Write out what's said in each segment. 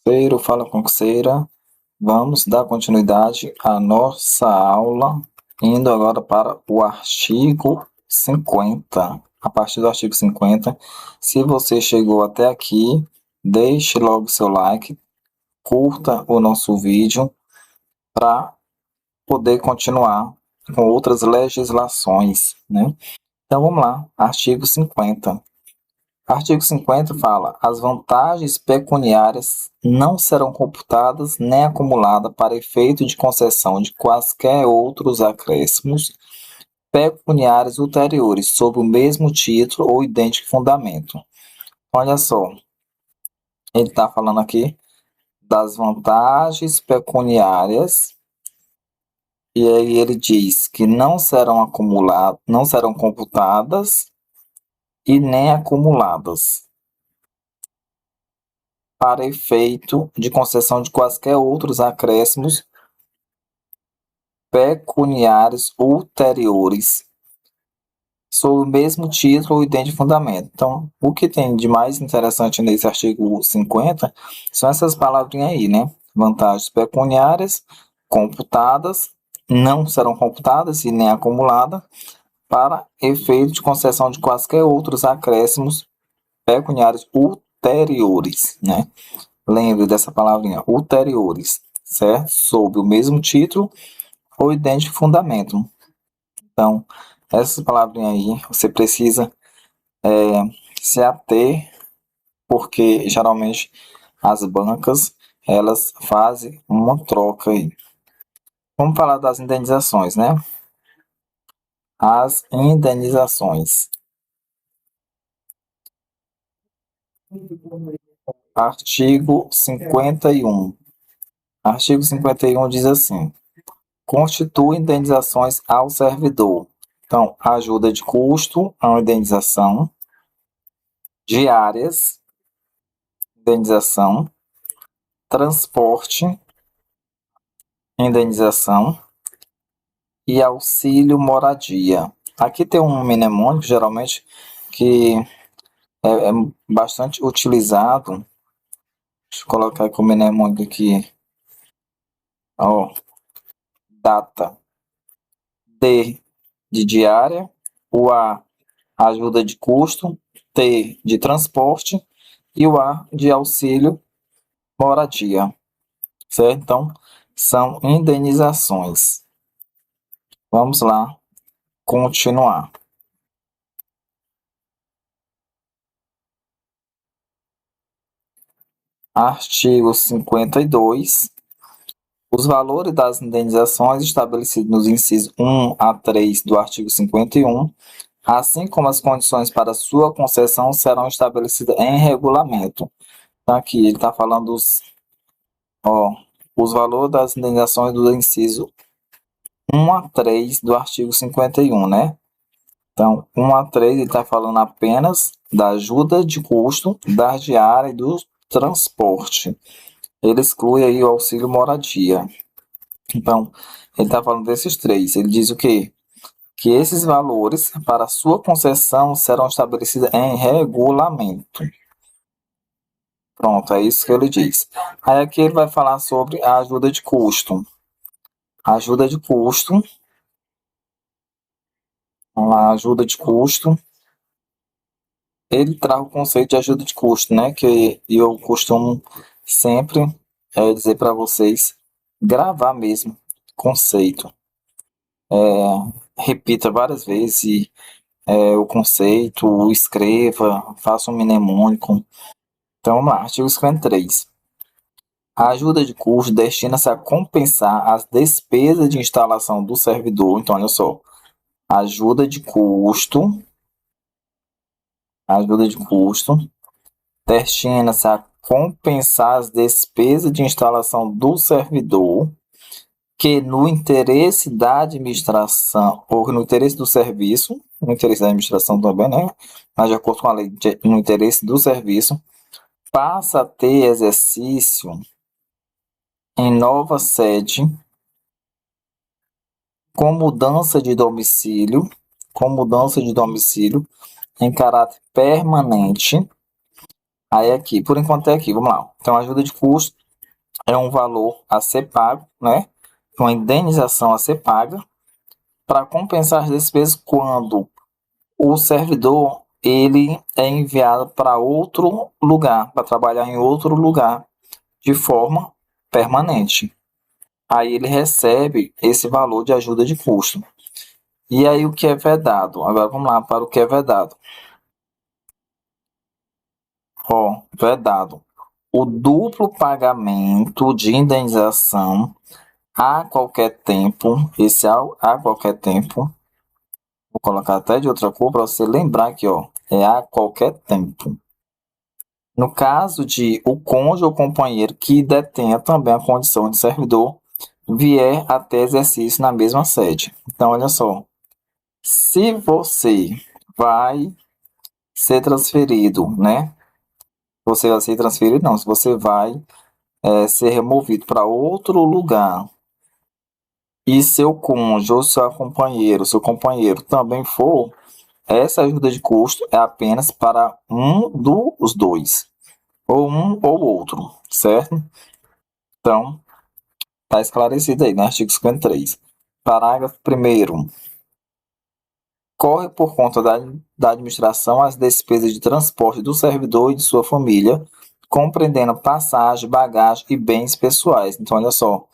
Concurseiro, fala concurseira. Vamos dar continuidade à nossa aula, indo agora para o artigo 50. A partir do artigo 50, se você chegou até aqui, deixe logo seu like, curta o nosso vídeo para poder continuar com outras legislações, né? Então vamos lá, artigo 50. Artigo 50 fala: as vantagens pecuniárias não serão computadas nem acumuladas para efeito de concessão de quaisquer outros acréscimos pecuniários ulteriores sob o mesmo título ou idêntico fundamento. Olha só, ele está falando aqui das vantagens pecuniárias e aí ele diz que não serão acumuladas, não serão computadas e nem acumuladas para efeito de concessão de quaisquer outros acréscimos pecuniários ulteriores, sob o mesmo título ou idêntico fundamento. Então, o que tem de mais interessante nesse artigo 50 são essas palavrinhas aí, né? Vantagens pecuniárias computadas, não serão computadas e nem acumuladas para efeito de concessão de quaisquer outros acréscimos pecuniários ulteriores, né? Lembre dessa palavrinha, ulteriores, certo? Sob o mesmo título ou idêntico fundamento. Então, essas palavrinhas aí, você precisa se ater, porque geralmente as bancas, elas fazem uma troca aí. Vamos falar das indenizações, né? As indenizações. Artigo 51. Artigo 51 diz assim: constitui indenizações ao servidor. Então, ajuda de custo, a indenização, diárias, indenização, transporte, indenização e auxílio moradia. Aqui tem um mnemônico, geralmente, que é bastante utilizado. Deixa eu colocar aqui o mnemônico aqui. Ó, data. D de diária. O A, ajuda de custo. T de transporte. E o A de auxílio moradia. Certo? Então, são indenizações. Vamos lá continuar. Artigo 52. Os valores das indenizações estabelecidos nos incisos 1 a 3 do artigo 51, assim como as condições para sua concessão, serão estabelecidas em regulamento. Então, aqui ele está falando os valores das indenizações do inciso 1 a 3 do artigo 51, né? Então, 1 a 3 ele está falando apenas da ajuda de custo, da diária e do transporte. Ele exclui aí o auxílio moradia. Então, ele está falando desses três. Ele diz o quê? Que esses valores para sua concessão serão estabelecidos em regulamento. Pronto, é isso que ele diz. Aí aqui ele vai falar sobre a ajuda de custo. A ajuda de custo. Vamos lá, ajuda de custo. Ele traz o conceito de ajuda de custo, né? Que eu costumo sempre dizer para vocês gravar mesmo conceito. Repita várias vezes o conceito, escreva, faça um mnemônico. Então, vamos lá, artigo 53. A ajuda de custo destina-se a compensar as despesas de instalação do servidor. Então, olha só, ajuda de custo destina-se a compensar as despesas de instalação do servidor que no interesse da administração, ou no interesse do serviço, no interesse da administração também, né? Mas de acordo com a lei, no interesse do serviço, passa a ter exercício em nova sede, com mudança de domicílio, em caráter permanente, Aí aqui, por enquanto é aqui, vamos lá. Então, ajuda de custo é um valor a ser pago, né? Uma indenização a ser paga para compensar as despesas quando o servidor ele é enviado para outro lugar, para trabalhar em outro lugar de forma permanente. Aí ele recebe esse valor de ajuda de custo. E aí o que é vedado? Agora vamos lá para o que é vedado. Ó, vedado. O duplo pagamento de indenização a qualquer tempo, esse a qualquer tempo, vou colocar até de outra cor para você lembrar aqui, ó, é a qualquer tempo. No caso de o cônjuge ou companheiro que detenha também a condição de servidor vier a ter exercício na mesma sede. Então, olha só, se você vai ser transferido, né? Você vai ser transferido, não, se você vai ser removido para outro lugar e seu cônjuge ou seu companheiro também for, essa ajuda de custo é apenas para um dos dois, ou um ou outro, certo? Então, está esclarecido aí no artigo 53. Parágrafo 1º. Corre por conta da administração as despesas de transporte do servidor e de sua família, compreendendo passagem, bagagem e bens pessoais. Então, olha só,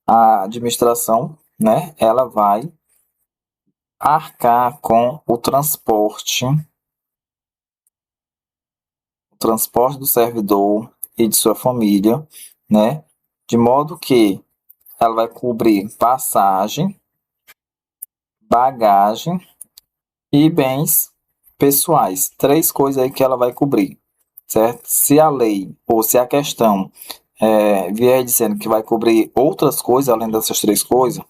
a administração, né, ela vai arcar com o transporte do servidor e de sua família, né, de modo que ela vai cobrir passagem, bagagem e bens pessoais. Três coisas aí que ela vai cobrir, certo? Se a lei ou se a questão vier dizendo que vai cobrir outras coisas além dessas três coisas,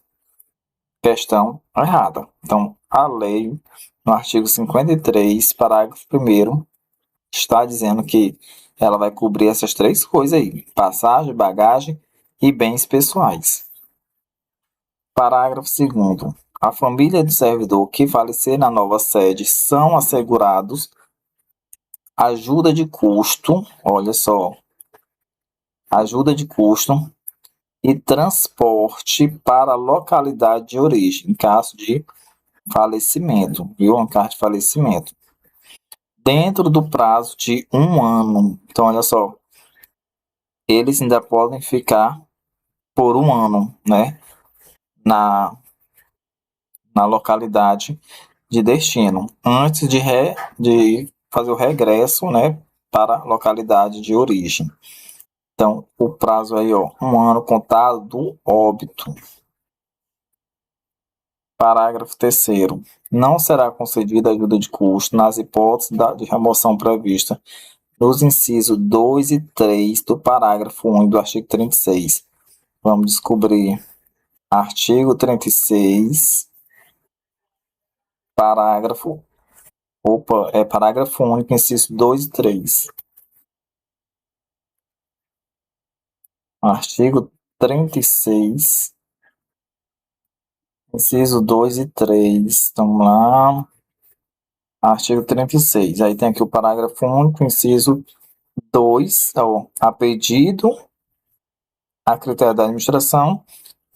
questão errada. Então, a lei, no artigo 53, parágrafo 1º, está dizendo que ela vai cobrir essas três coisas aí: passagem, bagagem e bens pessoais. Parágrafo 2º. A família do servidor que falecer na nova sede são assegurados ajuda de custo, olha só, ajuda de custo e transporte para a localidade de origem, em caso de falecimento, viu? Em caso de falecimento. Dentro do prazo de 1 ano. Então, olha só, eles ainda podem ficar por 1 ano, né? Na localidade de destino, antes de fazer o regresso, né, para a localidade de origem. Então, o prazo aí, ó, 1 ano contado do óbito. Parágrafo 3º. Não será concedida ajuda de custo nas hipóteses de remoção prevista nos incisos 2 e 3 do parágrafo 1 do artigo 36. Vamos descobrir. Artigo 36, parágrafo parágrafo único, inciso 2 e 3. Artigo 36, inciso 2 e 3. Vamos lá. Artigo 36. Aí tem aqui o parágrafo único, inciso 2, ó, a pedido, a critério da administração,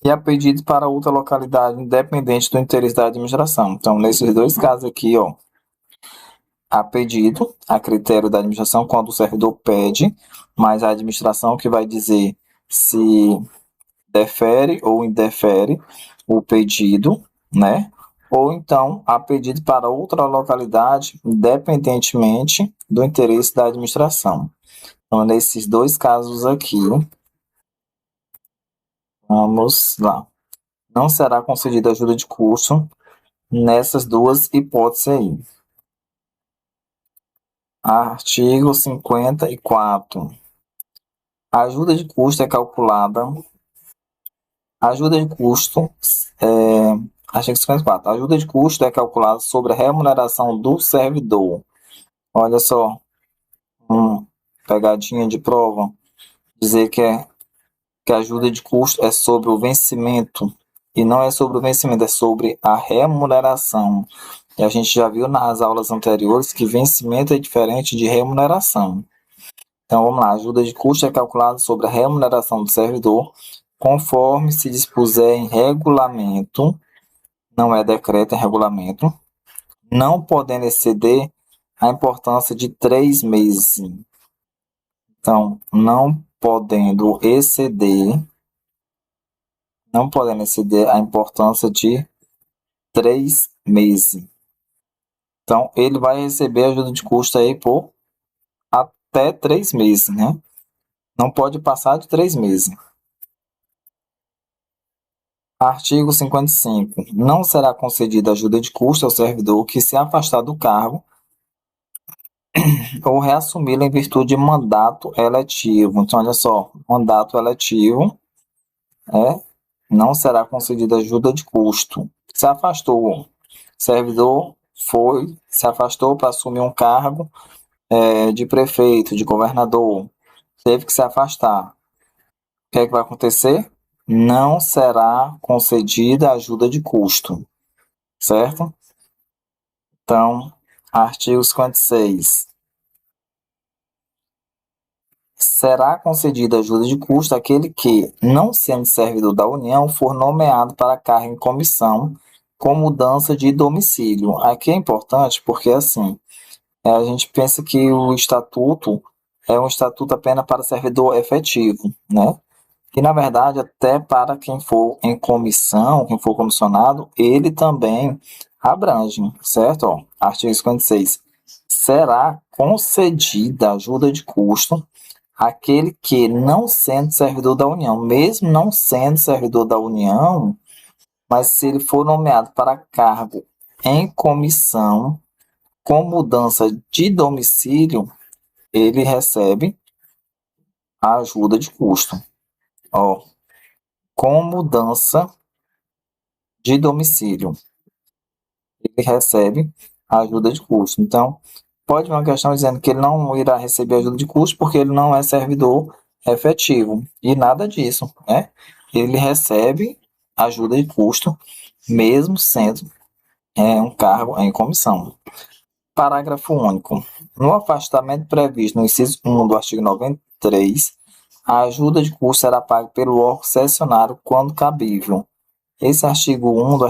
e a pedido para outra localidade independente do interesse da administração. Então, nesses dois casos aqui, ó, a pedido, a critério da administração, quando o servidor pede, mas a administração que vai dizer se defere ou indefere o pedido, né? Ou então a pedido para outra localidade, independentemente do interesse da administração. Então, nesses dois casos aqui, vamos lá. Não será concedida ajuda de custo nessas duas hipóteses aí. Artigo 54. A ajuda de custo é calculada. A ajuda de custo artigo 54. A ajuda de custo é calculada sobre a remuneração do servidor. Olha só, pegadinha de prova. Dizer que a ajuda de custo é sobre o vencimento. E não é sobre o vencimento, é sobre a remuneração. E a gente já viu nas aulas anteriores que vencimento é diferente de remuneração. Então, vamos lá. A ajuda de custo é calculada sobre a remuneração do servidor, conforme se dispuser em regulamento, não é decreto, é regulamento, não podendo exceder a importância de 3 meses. Então, não podendo exceder a importância de 3 meses. Então, ele vai receber ajuda de custo aí por até 3 meses, né? Não pode passar de 3 meses. Artigo 55. Não será concedida ajuda de custo ao servidor que se afastar do cargo ou reassumi-lo em virtude de mandato eletivo. Então, olha só, mandato eletivo não será concedida ajuda de custo. Se afastou, o servidor se afastou para assumir um cargo de prefeito, de governador, teve que se afastar. O que é que vai acontecer? Não será concedida ajuda de custo, certo? Então, artigo 56. Será concedida ajuda de custo àquele que, não sendo servidor da União, for nomeado para cargo em comissão com mudança de domicílio. Aqui é importante porque, assim, a gente pensa que o estatuto é um estatuto apenas para servidor efetivo, né? E, na verdade, até para quem for em comissão, quem for comissionado, ele também abrange, certo? Ó, artigo 56. Será concedida ajuda de custo àquele que, não sendo servidor da União, mesmo não sendo servidor da União, mas se ele for nomeado para cargo em comissão com mudança de domicílio, ele recebe a ajuda de custo. Ó, com mudança de domicílio, ele recebe a ajuda de custo. Então, pode vir uma questão dizendo que ele não irá receber ajuda de custo porque ele não é servidor efetivo. E nada disso, né? Ele recebe ajuda de custo, mesmo sendo um cargo em comissão. Parágrafo único. No afastamento previsto no inciso 1 do artigo 93, a ajuda de custo será paga pelo órgão cessionário quando cabível. Esse artigo 1 do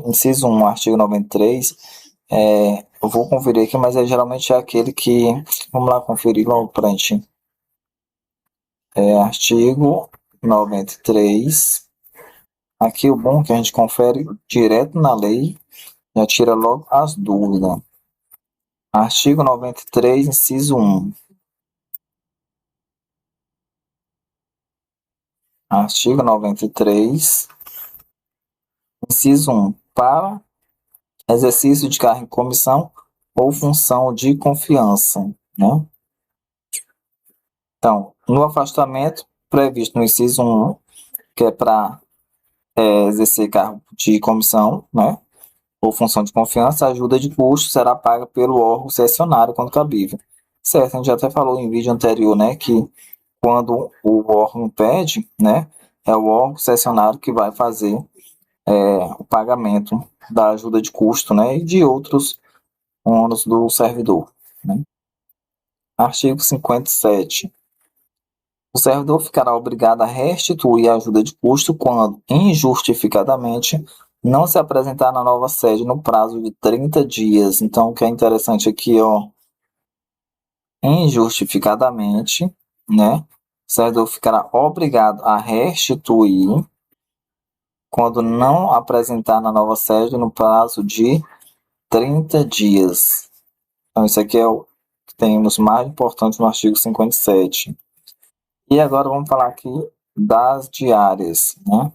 inciso 1, artigo 93, eu vou conferir aqui, mas geralmente é aquele que, vamos lá conferir logo para a gente. Artigo 93. Aqui o bom é que a gente confere direto na lei, já tira logo as dúvidas. Artigo 93, inciso 1. Artigo 93, inciso 1. Para exercício de cargo em comissão ou função de confiança, né? Então, no afastamento previsto no inciso 1, que é para exercer cargo de comissão, né? Ou função de confiança, a ajuda de custo será paga pelo órgão cessionário quando cabível. Certo, a gente já até falou em vídeo anterior, né, que quando o órgão pede, né, é o órgão cessionário que vai fazer o pagamento da ajuda de custo, né, e de outros ônus do servidor, né? Artigo 57. O servidor ficará obrigado a restituir a ajuda de custo quando, injustificadamente, não se apresentar na nova sede no prazo de 30 dias. Então, o que é interessante aqui, ó, injustificadamente, né? O servidor ficará obrigado a restituir quando não apresentar na nova sede no prazo de 30 dias. Então, isso aqui é o que temos mais importante no artigo 57. E agora vamos falar aqui das diárias, né?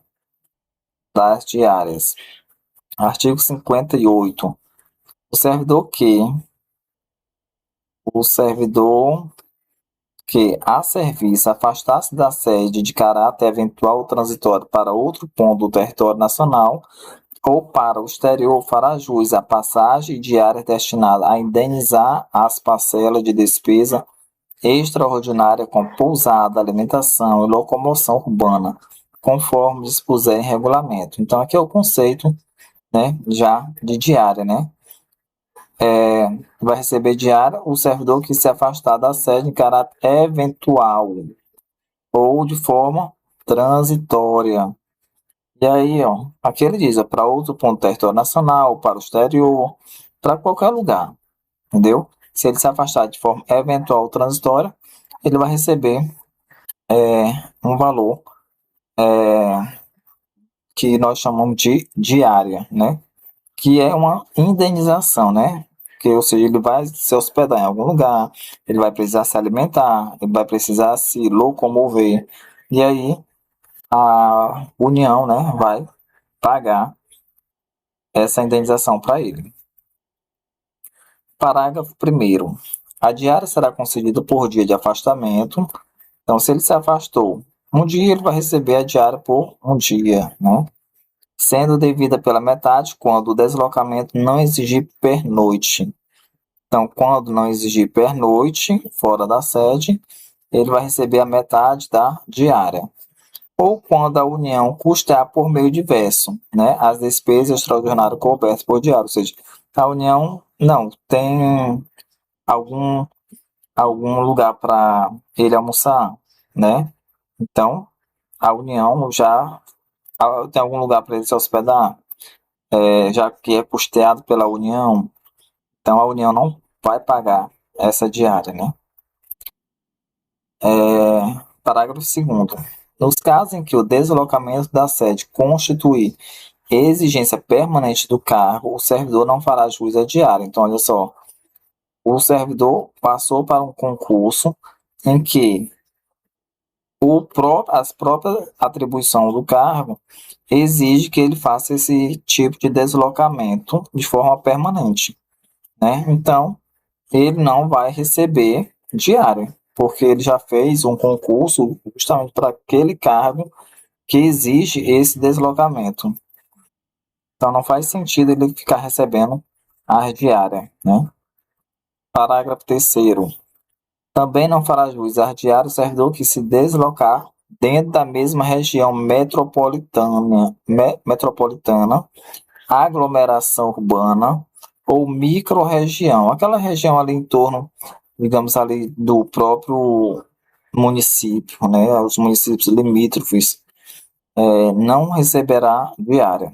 Das diárias. Artigo 58. O servidor que a serviço afastar-se da sede de caráter eventual ou transitório para outro ponto do território nacional ou para o exterior fará jus à passagem diária destinada a indenizar as parcelas de despesa extraordinária com pousada, alimentação e locomoção urbana, conforme dispuser em regulamento. Então, aqui é o conceito, né, já de diária, né? vai receber diária o servidor que se afastar da sede em caráter eventual ou de forma transitória. E aí, ó, aqui ele diz, para outro ponto do território nacional, para o exterior, para qualquer lugar, entendeu? Se ele se afastar de forma eventual ou transitória, ele vai receber um valor que nós chamamos de diária, né? Que é uma indenização, né? Que, ou seja, ele vai se hospedar em algum lugar, ele vai precisar se alimentar, ele vai precisar se locomover, e aí a União, né, vai pagar essa indenização para ele. Parágrafo 1º. A diária será concedida por dia de afastamento. Então, se ele se afastou um dia, ele vai receber a diária por um dia, né? Sendo devida pela metade quando o deslocamento não exigir pernoite. Então, quando não exigir pernoite fora da sede, ele vai receber a metade da diária. Ou quando a União custear por meio diverso, né, as despesas extraordinárias cobertas por diário. Ou seja, a União não tem algum, algum lugar para ele almoçar, né? Então, a União já tem algum lugar para ele se hospedar, já que é custeado pela União. Então, a União não vai pagar essa diária, né? Parágrafo 2º. Nos casos em que o deslocamento da sede constituir exigência permanente do cargo, o servidor não fará jus à diária. Então, olha só, o servidor passou para um concurso em que as próprias atribuições do cargo exige que ele faça esse tipo de deslocamento de forma permanente, né? Então, ele não vai receber diária, porque ele já fez um concurso justamente para aquele cargo que exige esse deslocamento. Então, não faz sentido ele ficar recebendo a diária, né? Parágrafo 3º. Também não fará jus à diária o servidor que se deslocar dentro da mesma região metropolitana, aglomeração urbana ou microrregião, aquela região ali em torno, digamos ali, do próprio município, né? Os municípios limítrofes, não receberá diária.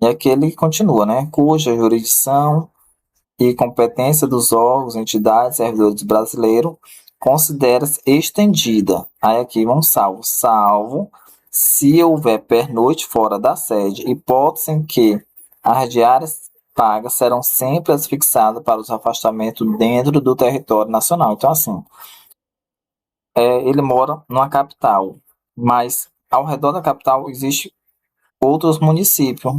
E aqui ele continua, né? Cuja jurisdição e competência dos órgãos, entidades, servidores brasileiros considera-se estendida. Aí aqui vamos salvo se houver pernoite fora da sede, hipótese em que as diárias pagas serão sempre as fixadas para os afastamentos dentro do território nacional. Então, assim, ele mora numa capital, mas ao redor da capital existe outros municípios,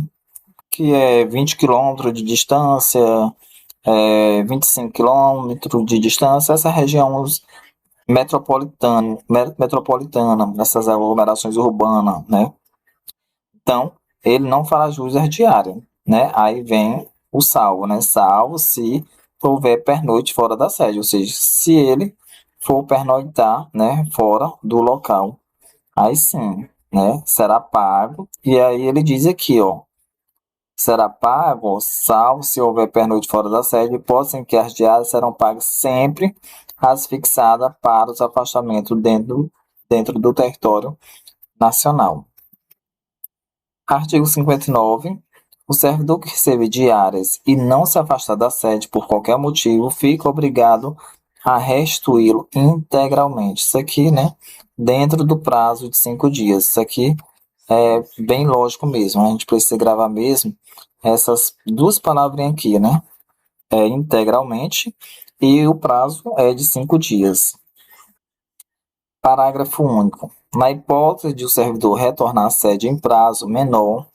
que é 20 quilômetros de distância, 25 quilômetros de distância, essa região metropolitana, nessas aglomerações urbanas, né? Então, ele não fará jus às diárias, né? Aí vem o salvo, né? Salvo se houver pernoite fora da sede, ou seja, se ele for pernoitar, né, fora do local, aí sim, né, será pago. E aí ele diz aqui, ó, será pago, salvo se houver pernoite fora da sede, hipótese em que as diárias serão pagas sempre as fixadas para os afastamentos dentro do território nacional. Artigo 59. O servidor que receber diárias e não se afastar da sede por qualquer motivo, fica obrigado a restituí-lo integralmente. Isso aqui, né, dentro do prazo de 5 dias. Isso aqui é bem lógico mesmo. A gente precisa gravar mesmo essas duas palavrinhas aqui, né? Integralmente, e o prazo é de 5 dias. Parágrafo único. Na hipótese de o servidor retornar à sede em prazo menor,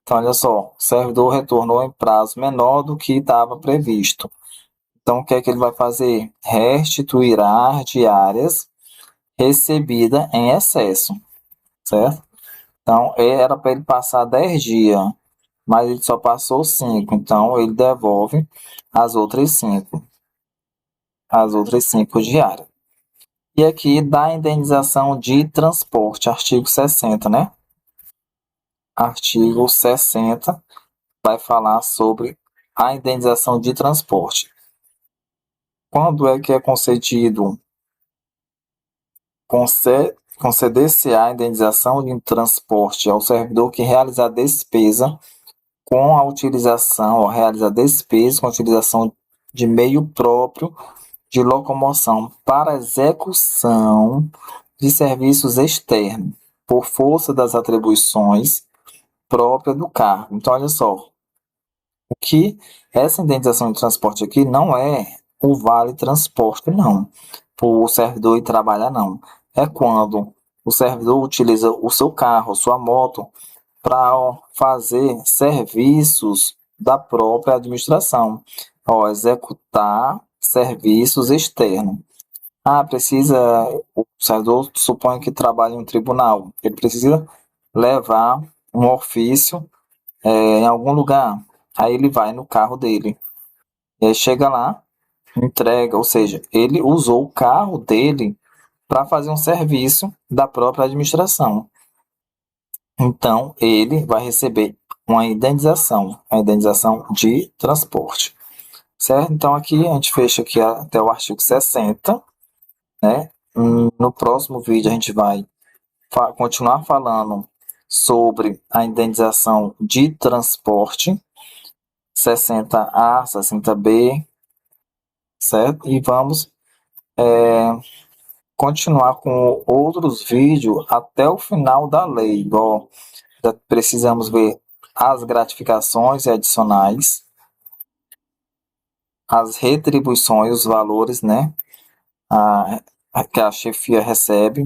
então olha só, o servidor retornou em prazo menor do que estava previsto. Então o que é que ele vai fazer? Restituirá as diárias recebidas em excesso, certo? Então era para ele passar 10 dias, mas ele só passou 5, então ele devolve as outras 5, diárias. E aqui dá indenização de transporte, artigo 60, né? Artigo 60 vai falar sobre a indenização de transporte. Quando é que é conceder-se-á a indenização de transporte ao servidor que realizar despesa com a utilização, ou realizar despesa com a utilização de meio próprio de locomoção para execução de serviços externos, por força das atribuições próprias do cargo. Então, olha só, o que essa indenização de transporte aqui não é o vale transporte, não, para o servidor ir trabalhar, não. É quando o servidor utiliza o seu carro, sua moto, para fazer serviços da própria administração, executar serviços externos. Precisa, o servidor supõe que trabalha em um tribunal, ele precisa levar um ofício em algum lugar, aí ele vai no carro dele, e aí chega lá, entrega, ou seja, ele usou o carro dele para fazer um serviço da própria administração. Então, ele vai receber uma indenização, a indenização de transporte, certo? Então, aqui a gente fecha aqui até o artigo 60, né? No próximo vídeo a gente vai continuar falando sobre a indenização de transporte, 60A, 60B, certo? E vamos continuar com outros vídeos até o final da lei. Precisamos ver as gratificações adicionais, as retribuições, os valores, né, que a chefia recebe,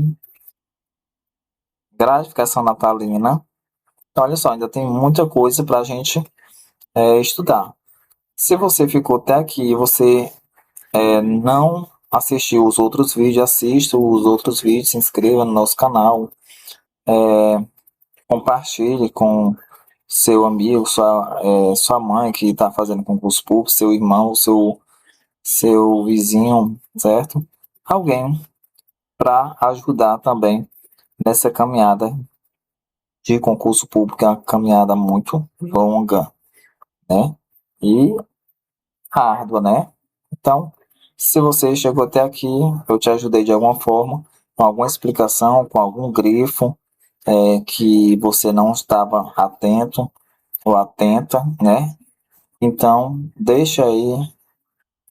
gratificação natalina. Então, olha só, ainda tem muita coisa para a gente estudar. Se você ficou até aqui e você não assistiu os outros vídeos, assista os outros vídeos, se inscreva no nosso canal, compartilhe com seu amigo, sua mãe que está fazendo concurso público, seu irmão, seu vizinho, certo? Alguém para ajudar também nessa caminhada de concurso público, é uma caminhada muito longa, né? E árdua, né? Então, se você chegou até aqui, eu te ajudei de alguma forma, com alguma explicação, com algum grifo que você não estava atento ou atenta, né? Então, deixa aí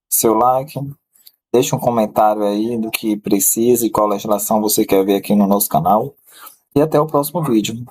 seu like, deixa um comentário aí do que precisa e qual legislação você quer ver aqui no nosso canal. E até o próximo vídeo.